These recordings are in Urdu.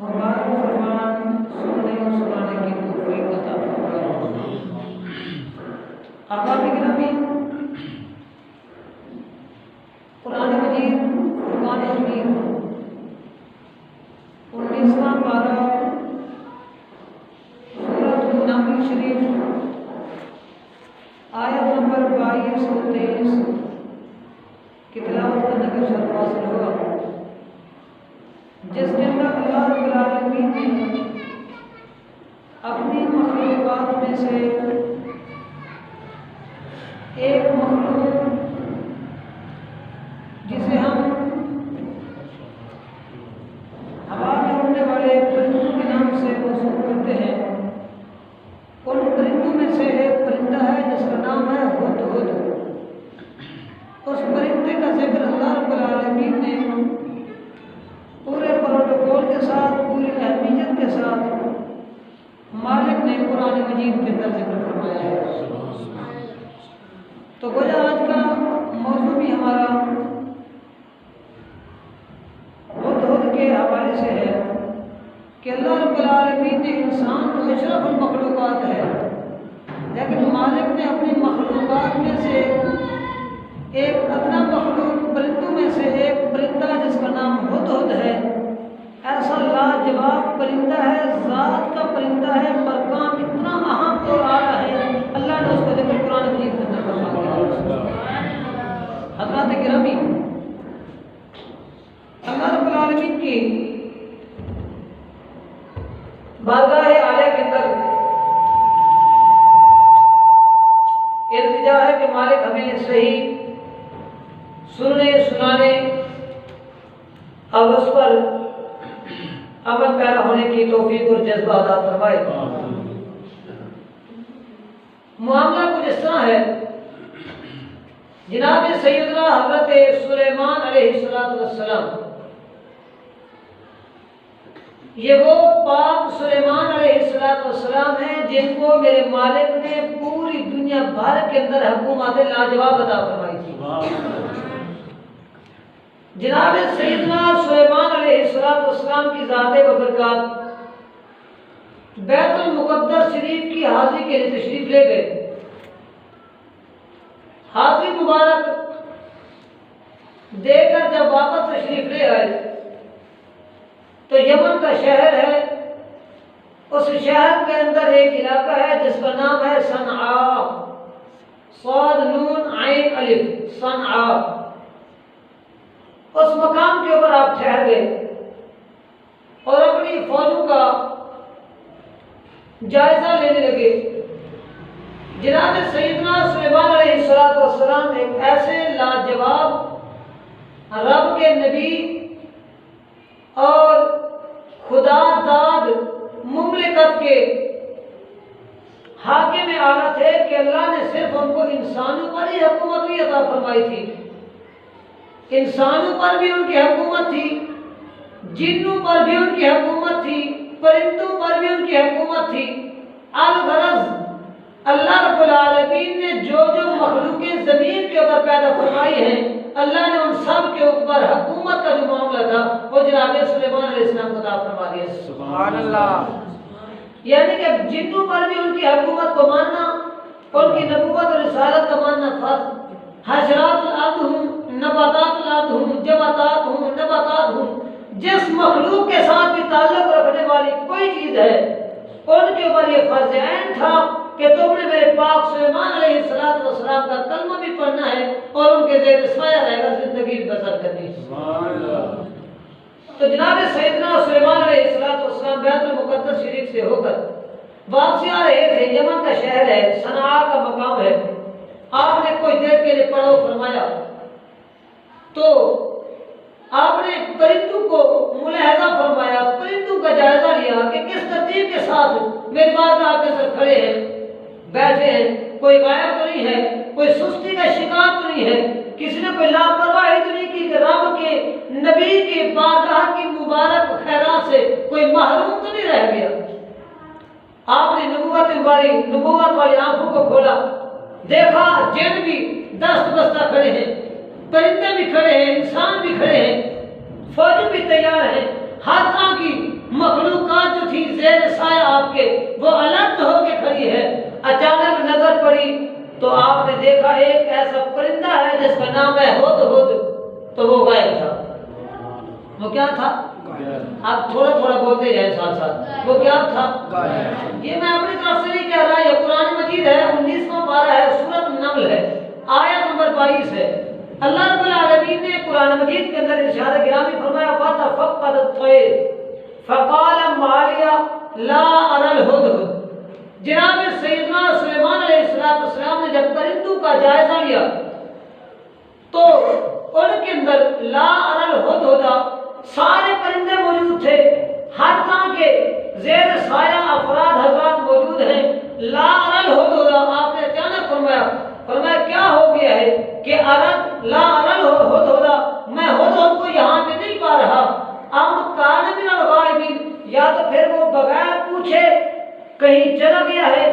مبارک فرمان سننے اور سنانے کی توفیق عطا فرمائے۔ احباب گرامی، قرآن مجید فرقان حمید 19واں پارہ سورۃ النمل شریف آیت نمبر 22 اور 23 کی تلاوت کرنے کا شرف حاصل ہوا، جس کے اندر اللہ رب العالمین نے اپنی مخلوقات میں سے ایک مخلوق جسے ہم ہوا میں اڑنے والے پرندوں کے نام سے موسوم کرتے ہیں، ان پرندوں میں سے ایک پرندہ ہے جس کا نام ہے ہدہد۔ اس پرندے کا ذکر اللہ رب العالمین نے پورے پروٹوکول کے ساتھ، پوری اہمیت کے ساتھ مالک نے قرآن مجید کے اندر ذکر فرمایا ہے۔ تو گویا آج کا موضوع بھی ہمارا ہدہد کے حوالے سے ہے کہ اللہ رب العالمین نے انسان تو اشرف المخلوقات ہے، لیکن مالک نے اپنی مخلوقات میں سے ایک ادنا مخلوق پرندوں میں سے ایک پرندہ جس کا نام ہدہد ہے، ایسا لاجواب پرندہ ہے، ذات کا پرندہ ہے، مقام اتنا اہم اور اعلیٰ ہے، اللہ نے اس کو ذکر قرآن مجید کے اندر فرما دیا۔ حضرات گرامی، اللہ رب العالمین کی بارگاہ عالیہ کے اندر التجا ہے کہ مالک ہمیں صحیح سننے سنانے اور اس پر عمل پیرا ہونے کی توفیق اور جذبہ عطا فرمائے۔ معاملہ کچھ اس طرح ہے، جناب سیدنا حضرت سلیمان علیہ السلام، یہ وہ پاک سلیمان علیہ السلام ہیں جن کو میرے مالک نے پوری دنیا بھر کے اندر حکومت لاجواب عطا فرمائی تھی۔ جناب سیدنا سلیمان علیہ السلام کی ذات ببرکات بیت المقدس شریف کی حاضری کے لیے تشریف لے گئے۔ حاضری مبارک دے کر جب واپس تشریف لے آئے تو یمن کا شہر ہے، اس شہر کے اندر ایک علاقہ ہے جس کا نام ہے صنعاء، صاد نون عین الف، صنعاء۔ اس مقام کے اوپر آپ ٹھہر گئے اور اپنی فوجوں کا جائزہ لینے لگے۔ جناب سیدنا سلیمان علیہ السلام ایک ایسے لاجواب رب کے نبی اور خدا داد مملکت کے حاکم اعلیٰ تھے کہ اللہ نے صرف ان کو انسانوں پر ہی حکومت بھی عطا فرمائی تھی، انسانوں پر بھی ان کی حکومت تھی، جنوں پر بھی ان کی حکومت تھی، پرندوں پر بھی ان کی حکومت تھی۔ الغرض اللہ رب العالمین نے جو جو مخلوقیں زمین کے اوپر پیدا فرمائی ہیں، اللہ نے ان سب کے اوپر حکومت کا جو معاملہ تھا وہ جناب سلیمان علیہ السلام کو عطا فرما دیا۔ سبحان اللہ۔ یعنی کہ جنوں پر بھی ان کی حکومت کو ماننا، ان کی نبوت اور رسالت کا ماننا فرض۔ حشرات الارض ہوں، نباتات الارض ہوں، جمادات ہوں، نباتات ہوں، جس مخلوق کے ساتھ بھی تعلق رکھنے والی کوئی چیز ہے، ان کے اوپر یہ فرض عین تھا کہ تم نے میرے پاک سلیمان علیہ السلام کا کلمہ بھی پڑھنا ہے اور ان کے زیر سایہ رہے گا، زندگی بسر کرنی ہے۔ تو جناب سیدنا سلیمان علیہ السلام بیت المقدس شریف سے ہو کر واپسی آ رہے تھے۔ یمن کا شہر ہے، صنعاء کا مقام ہے۔ آپ نے کوئی دیر کے لیے پڑھو فرمایا تو آپ نے پرندوں کو ملاحظہ فرمایا، پرندوں کا جائزہ لیا کہ کس ترتیب کے ساتھ میرے بعد آ کے سر کھڑے ہیں، بیٹھے ہیں، کوئی غائب تو نہیں ہے، کوئی سستی کا شکار تو نہیں ہے، کسی نے کوئی لاپرواہی تو نہیں کی کہ رب کے نبی کے بارگاہ کی مبارک خیرات سے کوئی محروم تو نہیں رہ گیا۔ آپ نے نبوت والی آنکھوں کو کھولا، دیکھا جن بھی دست بستہ کھڑے ہیں، پرندے بھی کھڑے ہیں، انسان بھی کھڑے ہیں، فوج بھی تیار ہے، ہر طرح کی مخلوقات جو تھی زیر سایہ آپ کے وہ الگ ہو کے کھڑی ہے. اچانک نظر پڑی تو آپ نے دیکھا ایک ایسا پرندہ ہے جس کا نام ہے ہدہد. تو وہ غائب تھا. وہ کیا تھا؟ آپ تھوڑا تھوڑا بولتے جائیں ساتھ ساتھ. وہ کیا تھا؟ یہ میں اپنی طرف سے نہیں کہہ رہا, یہ قرآن مجید ہے, 19واں پارہ ہے, سورۃ النمل ہے, آیت نمبر 22 ہے. اللہ رب العالمین نے قرآن مجید کے اندر ارشاد گرامی فرمایا فَتَفَقَّدَ الطَّيْرَ فَقَالَ مَا لِيَ لَا أَرَى الْهُدْهُدَ. جناب سیدنا سلیمان علیہ السلام نے جب پرندوں کا جائزہ لیا تو ان کے اندر لا أَرَى الْهُدْهُدَ سارے پرندے موجود تھے, ہر طرح کے زیر سایہ افراد حضرات موجود ہیں. لا أَرَى الْهُدْهُدَ آپ نے اچانک فرمایا کیا ہو گیا ہے کہ لا أَرَى الْهُدْهُدَ میں ہدہد کو یہاں پہ نہیں پا رہا. ام کان من الغائبین, یا تو پھر وہ بغیر پوچھے کہیں چلا گیا ہے,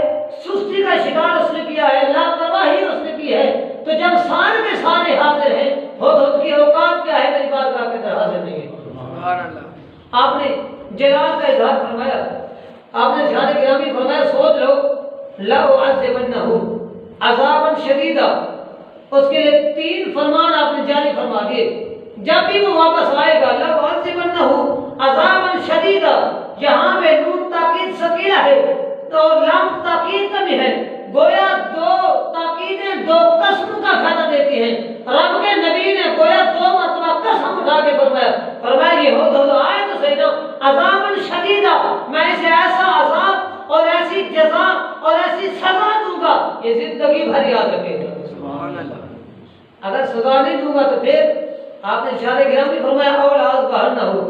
سستی کا شکار اس نے کیا ہے, لاپرواہی اس نے کی ہے. تو جب سارے کے سارے حاضر ہیں, ہدہد کی اوقات کیا ہے میری بارگاہ کے اندر حاضر نہیں ہے. آپ نے جلال کا اظہار فرمایا, آپ نے ارشاد گرامی فرمایا سوچ لو لَأُعَذِّبَنَّهُ عذابًا شدیدا. اس کے لیے 3 فرمان آپ نے جاری فرما دیے. جب بھی وہ واپس آئے گا لَأُعَذِّبَنَّهُ عذابًا شدیدا, یہاں پہ نون تاکید ثقیلہ ہے اور لام تاکید کا بھی ہے. گویا 2 تاکیدیں 2 قسم کا فائدہ دیتی ہیں. رب کے نبی نے گویا 2 مرتبہ قسم اٹھا کے فرمایا یہ ہدہد آئے تو صحیح نا, عذابًا شدیدا, میں اسے ایسا عذاب اور ایسی جزا اور ایسی سزا دوں گا یہ زندگی بھر یاد رکھے گا. سبحان اللہ. اگر سزا نہیں دوں گا تو پھر آپ نے ارشاد گرامی فرمایا اول آز باہر نہ ہو,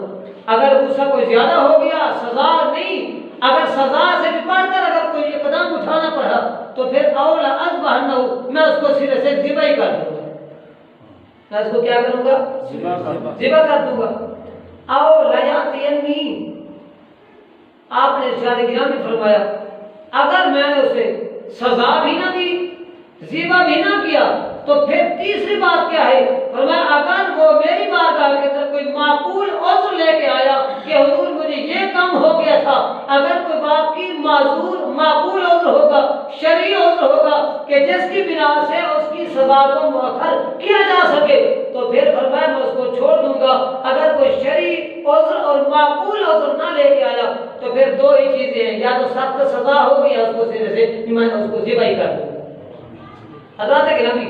اگر غصہ کوئی زیادہ ہو گیا سزا نہیں, اگر سزا سے بھی بڑھ کر اگر کوئی اقدام اٹھانا پڑا تو پھر اول آز باہر نہ ہو, میں اس کو سرے سے ذبح کر دوں گا. میں اس کو کیا کروں گا؟ ذبح کر دوں گا. او لیاتینی, آپ نے ارشاد گرامی فرمایا اگر میں نے اسے سزا بھی نہ دی ذبح بھی نہ کیا تو پھر تیسری بات کیا ہے؟ فرمایا اگر وہ میری بارگاہ کے اندر کوئی معقول عذر لے کے آیا کہ حضور مجھے یہ کام ہو گیا تھا, اگر کوئی واقعی معقول عذر ہوگا, شرعی عذر ہوگا کہ جس کی بنا سے اس کی سزا کو مؤخر کیا جا سکے تو پھر فرمایا میں اس کو چھوڑ دوں گا. اگر کوئی شرعی عذر اور معقول عذر نہ لے کے آیا تو پھر 2 ہی چیزیں ہیں, یا تو سخت سزا ہوگی یا اس کو سرے سے میں اس کو ذبح کر دوں گا. حضرات گرامی,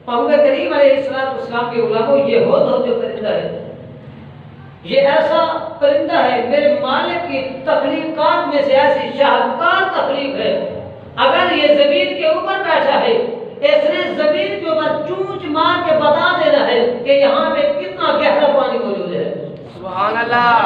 محمد کریم علیہ السلام کے غلاموں, یہ ہدہد جو پرندہ ہے یہ ایسا پرندہ ہے میرے مالک کی تخلیقات میں سے ایسی شاہکار تخلیق ہے. اگر یہ زمین کے اوپر بیٹھا ہے اس نے زمین کے اوپر چونچ مار کے بتا دینا ہے کہ یہاں پہ کتنا گہرا پانی موجود ہے. سبحان اللہ.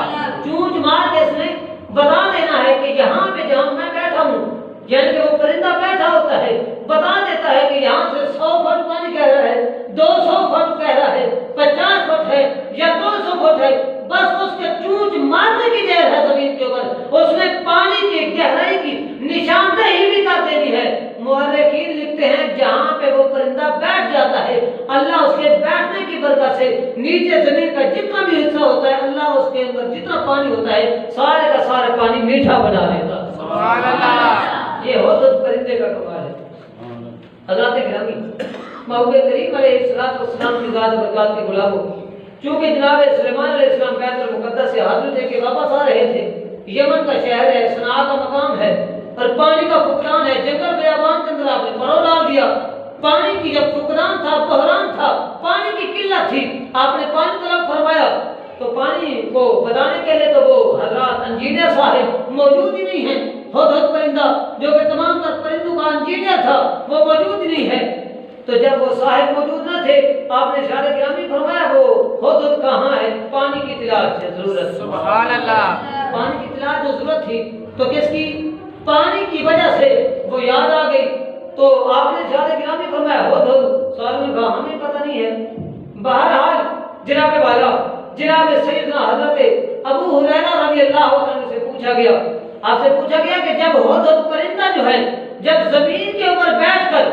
چونچ مار کے اس نے بتا دینا ہے کہ یہاں پہ جہاں میں بیٹھا ہوں, یعنی کہ وہ پرندہ بیٹھا ہوتا ہے بتا دیتا ہے کہ یہاں سے 100 فٹ پانی گہرا ہے, 200 فٹ گہرا ہے, 50 فٹ ہے یا 200 فٹ ہے, بس اس کے چونچ مارنے کی دیر ہے زمین کے اوپر, اس نے پانی کی گہرائی کی نشاندہی بھی کر دینی ہے. مورخین لکھتے ہیں جہاں پہ وہ پرندہ بیٹھ جاتا ہے اللہ اس کے بیٹھنے کی برکت سے نیچے زمین کا جتنا بھی حصہ ہوتا ہے اللہ اس کے اندر جتنا پانی ہوتا ہے سارے کا سارا پانی میٹھا بنا دیتا. سبحان اللہ. یہ ہدہد پرندے کا کمال ہے. حضرات گرامی, محبوب کریم علیہ السلام کی ذات برکات کے غلاموں, چونکہ جناب سلیمان علیہ السلام بیت المقدس سے حاضر تھے کہ واپس آ رہے تھے, یمن کا شہر ہے, صنعاء کا مقام ہے اور پانی کا فقدان ہے, جنگل بیابان کے اندر آپ نے پڑاؤ ڈال دیا. پانی کی جب فقدان تھا, بحران تھا, پانی کی قلت تھی, آپ نے پانی طلب فرمایا تو پانی کو بتانے کے لیے تو وہ حضرات انجینئر صاحب موجود ہی نہیں ہیں. ہدہد پرندہ جو کہ تمام تر پرندوں کا انجینئر تھا وہ موجود نہیں ہے. تو جب وہ صاحب موجود نہ تھے آپ نے ارشاد گرامی فرمایا وہ ہدہد کہاں ہے, پانی کی تلاش ہے ضرورت. سبحان اللہ. پانی کی تلاش جو ضرورت تھی تو کس کی؟ پانی کی وجہ سے وہ یاد آ گئی. تو آپ نے ارشاد گرامی فرمایا ہدہد, صاحب نے کہا ہمیں پتہ نہیں ہے. بہرحال جناب والا جناب سیدنا حضرت ابو ہریرہ رضی اللہ عنہ سے پوچھا گیا, آپ سے پوچھا گیا کہ جب ہدہد پرندہ جو ہے جب زمین کے اوپر بیٹھ کر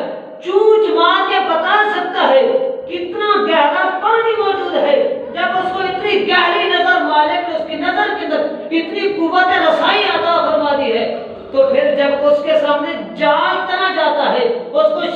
چونچ مار کے بتا سکتا ہے کتنا گہرا پانی موجود ہے, جب اس کو اتنی گہری نظر مالک نے اس کی نظر کے اندر اتنی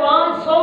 500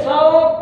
100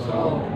100।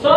100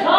100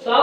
100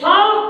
100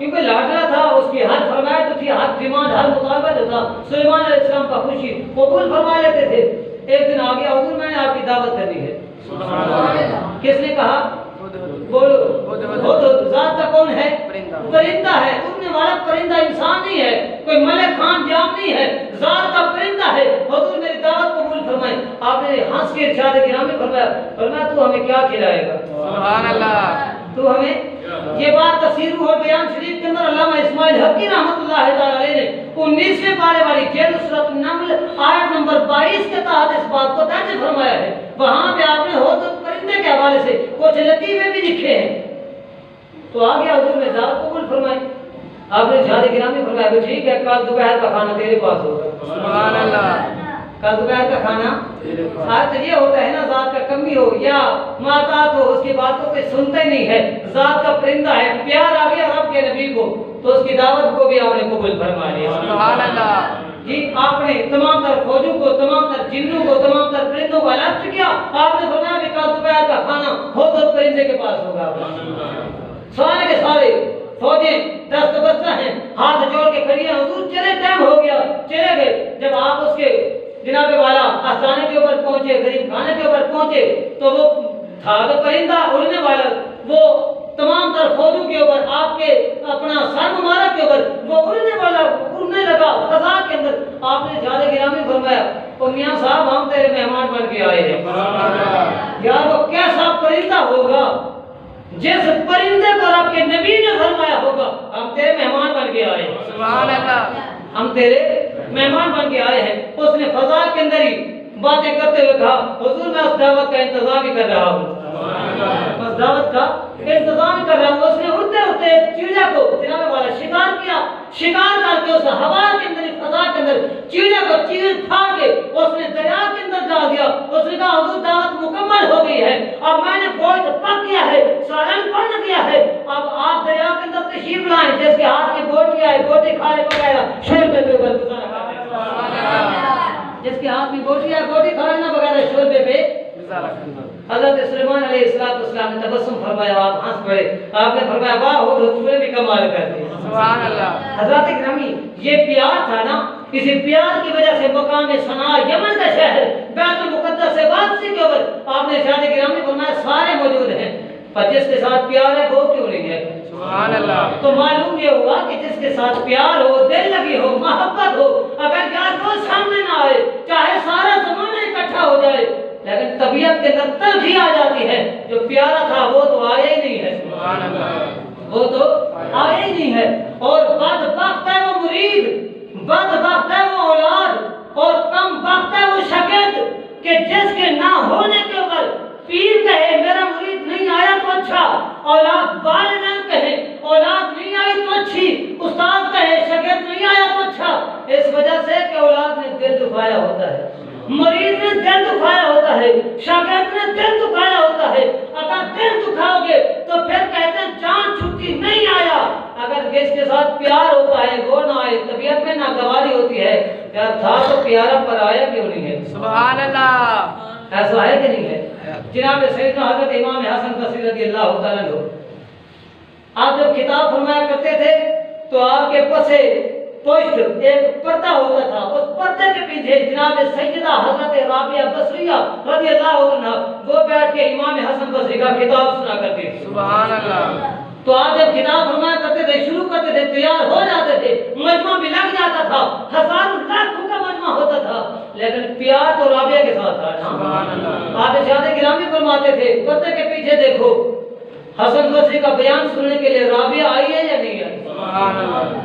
کیونکہ لاڈلا تھا، اس کی ہر فرمائش تھی، ہر ڈیمانڈ، ہر مطالبہ جو تھا سلیمان علیہ السلام کا خوشی قبول فرما لیتے تھے۔ ایک دن آ گیا، حضور میں نے آپ کی دعوت کرنی ہے۔ کس نے کہا؟ بولو۔ ہدہد ذات کا کون ہے؟ پرندہ ہے، اڑنے والا پرندہ، انسان نہیں ہے، کوئی ملک خان جام نہیں ہے، ذات کا پرندہ ہے۔ حضور میری دعوت قبول فرمائے۔ آپ نے ہنس کے ارشاد گرامی فرمایا تو ہمیں کیا کھلائے گا؟ سبحان اللہ۔ تو ہمیں یہ بات تفسیر روح البیان شریف کے اندر علامہ اسماعیل حقی رحمۃ اللہ تعالی علیہ نے 19ویں پارے والی جلد سورۃ النمل آیت نمبر 22 کے تحت اس بات کو درج فرمایا ہے۔ وہاں پہ آپ نے ہدہد پرندے کے حوالے سے کچھ لطیفے بھی لکھے ہیں۔ تو آگے حضور نے دعوت قبول فرمائی۔ آپ نے ارشاد گرامی فرمایا کہ ٹھیک ہے، کل دوپہر کا کھانا تیرے پاس ہوگا۔ سبحان اللہ۔ کل دوپہر کا کھانا آج یہ ہوتا ہے نا، ذات کا کمی ہو یا معتاد ہو، اس کی باتوں پہ سنتے نہیں ہے، ذات کا پرندہ ہے، پیار آ گیا رب کے نبی کو تو اس کی دعوت کو بھی آپ نے قبول فرما لیا۔ سبحان اللہ۔ جی آپ نے تمام تر فوجوں کو، تمام تر جنوں کو، تمام تر پرندوں کو الرٹ کیا۔ آپ نے فرمایا کہ کل دوپہر کا کھانا ہدہد پرندے کے پاس ہوگا۔ سارے کے سارے فوجیں دست بستہ ہیں، ہاتھ جوڑ کے کھڑی ہیں، حضور چلے، ٹائم ہو گیا، چلے گئے۔ جب آپ اس کے جناب والا آستانے کے اوپر پہنچے، غریب خانے کے اوپر پہنچے تو وہ تھا تو پرندہ اڑنے والا، وہ تمام تر فوجوں کے اوپر، آپ کے اپنا سر مبارک کے اوپر وہ اڑنے والا، اڑنے لگا فضا کے اندر۔ آپ نے ارشاد گرامی فرمایا او میاں صاحب ہم تیرے مہمان بن کے آئے ہیں۔ یار وہ کیسا پرندہ ہوگا جس پرندے پر آپ کے نبی نے فرمایا ہوگا ہم تیرے مہمان بن کے آئے ہیں۔ سبحان اللہ۔ ہم تیرے مہمان بن کے آئے ہیں۔ اس نے فضا کے اندر ہی باتیں کرتے ہوئے کہا حضور میں اس دعوت کا انتظام ہی کر رہا ہوں، اس دعوت کا انتظام ہی کر رہا ہوں۔ اس نے اڑتے اڑتے ایک چڑیا کو جناب والا شکار کیا، شکار کر کے اس ہوا کے اندر، فضا کے اندر چڑیا کو چیر پھاڑ کے اس نے دریا کے اندر ڈال دیا۔ اس نے کہا حضور دعوت مکمل ہو گئی ہے، اب میں نے گوشت پک گیا ہے، سالن بن گیا ہے، اب آپ دریا کے اندر تشریف لائیں۔ جس کے ہاتھ میں بوٹی آئے بوٹی کھا لے بغیر شوربے پہ گزارا کرے، جس کے ہاتھ میں بوٹی آئے بوٹی کھا لینا بغیر شوربے پہ گزارا کرے۔ حضرت سلیمان علیہ السلام نے تبسم فرمایا، آپ ہنس پڑے۔ آپ نے فرمایا واہ ہدہد نے بھی کمال کر دی۔ سبحان اللہ۔ حضرات گرامی یہ پیار تھا نا، اسی پیار کی وجہ سے مقام صنعاء یمن کا شہر بیت المقدس سے واپسی کے اوپر آپ نے ارشاد گرامی فرمایا سارے موجود ہیں، پر جس کے ساتھ پیار ہے وہ کیوں نہیں ہے؟ سبحان اللہ۔ تو معلوم یہ ہوا کہ جس کے ساتھ پیار ہو، دل لگی ہو، محبت ہو، اگر یار وہ سامنے نہ آئے، چاہے سارا زمانہ اکٹھا ہو جائے، لیکن طبیعت کے اندر تلخی آ جاتی ہے۔ جو پیارا تھا وہ تو آیا ہی نہیں ہے، سبحان اللہ، وہ تو آیا ہی نہیں ہے۔ اور بدبخت ہے وہ مرید، بدبخت ہے وہ اولاد، اور کم بخت ہے وہ شاگرد کہ جس کے نہ ہونے کے اوپر پیر کہے میرا مرید نہیں آیا تو اچھا، اولاد والدین کہے اولاد نہیں آئی تو اچھی، استاد کہے شاگرد نہیں آیا تو اچھا، اس وجہ سے کہ اولاد نے دل دکھایا ہوتا ہے، مرید نے دل دکھایا ہوتا ہے، شاگرد نے دل دکھایا ہوتا ہے۔ اگر دل دکھاؤ گے تو پھر کہتے ہیں جان چھٹی نہیں آیا۔ اگر جس کے ساتھ پیار ہوتا ہے وہ نہ آئے، طبیعت میں ناگواری ہوتی ہے، پیار تھا تو پیارا پر آیا کیوں نہیں ہے؟ سبحان اللہ۔ ایسا ہے کہ نہیں ہے؟ جناب سیدنا حضرت امام حسن بصری رضی اللہ تعالیٰ عنہ آپ جب خطاب فرمایا کرتے تھے تو آپ کے پسے پشت ایک پردہ ہوتا تھا، اس پردے کے پیچھے جناب سیدہ حضرت رابعہ بصریہ رضی اللہ عنہ وہ بیٹھ کے امام حسن بصری کا خطاب سنا کرتے تھے۔ سبحان اللہ۔ تو آپ جب خطاب فرمایا کرتے تھے، شروع کرتے تھے، تیار ہو جاتے تھے، مجمع بھی لگ جاتا تھا، ہزاروں لاکھوں کا مجمع ہوتا تھا، لیکن پیار تو رابعہ کے ساتھ تھا نا۔ آپ ارشاد گرامی فرماتے تھے پردے کے پیچھے دیکھو، حسن بصری کا بیان سننے کے لیے رابعہ آئی ہے یا نہیں آئی؟ سبحان اللہ۔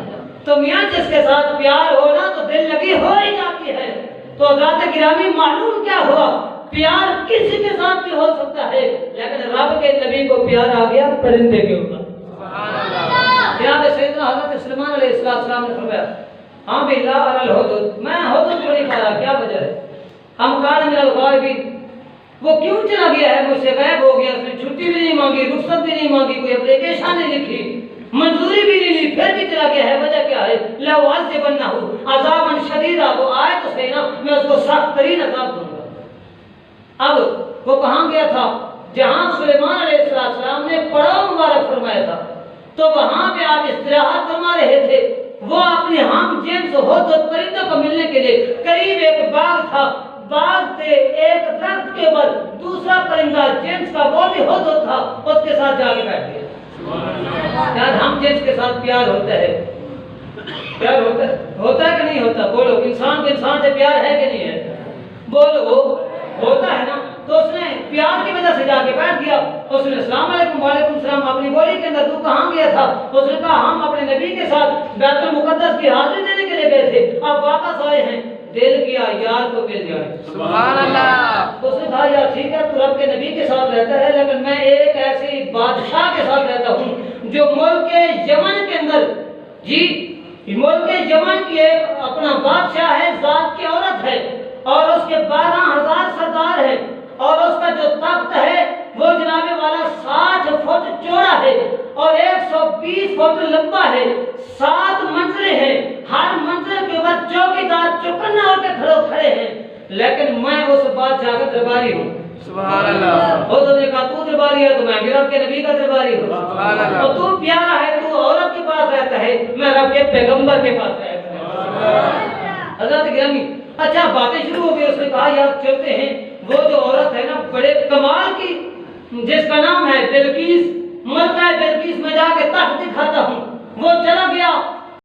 تو میاں جس کے ساتھ پیار ہونا تو دل لگی ہو ہی جاتی ہے۔ تو حضرات گرامی معلوم کیا ہوا، پیار کسی کے ساتھ بھی ہو سکتا ہے، لیکن رب کے نبی کو پیار آ گیا پرندے کے اوپر۔ جناب سیدنا حضرت سلیمان علیہ السلام نے فرمایا ہاں بھی لا ارى الهدهد، میں ہدہد کو نہیں پا رہا، کیا وجہ ہے؟ ہم کان من الغائبین، وہ کیوں چلا گیا ہے، مجھ سے غائب ہو گیا، اس نے چھٹی بھی نہیں مانگی، رخصت بھی نہیں مانگی، کوئی اپلیکیشن نہیں لکھی، منظوری بھی نہیں لی، پھر بھی چلا گیا ہے، وجہ کیا ہے؟ لَأُعَذِّبَنَّهُ عَذَابًا شَدِيدًا، وہ آئے تو صحیح نا، میں اس کو سخت ترین عذاب دوں گا۔ اب وہ کہاں گیا تھا؟ جہاں سلیمان علیہ السلام نے پڑاؤ مبارک فرمایا تھا، تو وہاں پہ آپ استراحت فرما رہے تھے، وہ اپنے ہم جنس ہدہد پرندوں کو ملنے کے لیے قریب ایک باغ تھا، باغ سے ایک درخت کے اوپر دوسرا پرندہ جنس کا وہ بھی ہدہد تھا، اس کے ساتھ جا کے بیٹھ گیا۔ یار ہم جنس کے ساتھ پیار ہوتا ہے، پیار ہوتا ہے کہ نہیں ہوتا؟ بولو، انسان کے انسان سے پیار ہے کہ نہیں ہے؟ بولو، ہوتا ہے نا؟ تو اس نے پیار کی وجہ سے جا کے بیٹھ گیا، اس نے السلام علیکم وعلیکم السلام اپنی بولی کے اندر، تو کہاں گیا تھا؟ اس نے کہا ہم اپنے نبی کے ساتھ بیت المقدس کی حاضری دینے کے لیے گئے تھے، اب واپس آئے ہیں، دل کیا یار کو مل جائے۔ سبحان اللہ۔ اس نے کہا یار ٹھیک ہے تو رب کے نبی کے ساتھ رہتا ہے، لیکن میں ایک ایسی بادشاہ کے ساتھ رہتا ہوں جو ملک یمن کے اندر، جی ملک یمن کی ایک اپنا بادشاہ ہے، ذات کی عورت ہے، اور اس کے 12,000 سردار ہیں، اور اس کا جو تخت ہے وہ جناب والا 60 فٹ چوڑا ہے اور 120 فٹ لمبا ہے، 7 منزلیں ہیں، ہر منزل کے اوپر چوکیدار چوکنا ہو کے کھڑے ہیں، لیکن میں اس بادشاہ کا درباری ہوں۔ سبحان اللہ۔ حضرت نے کہا تو درباری ہے تو میں بھی رب کے نبی کا درباری ہوں، سبحان اللہ۔ اور تو پیارا ہے تو عورت کے پاس رہتا ہے، میں رب کے پیغمبر کے پاس رہتا ہوں۔ حضرت گرامی اچھا باتیں شروع ہو گئی، اس نے کہا یار چلتے ہیں، وہ جو عورت ہے نا بڑے کمال کی، جس کا نام ہے بلقیس، ملکہ بلقیس، میں جا کے تخت دکھاتا ہوں۔ وہ چلا گیا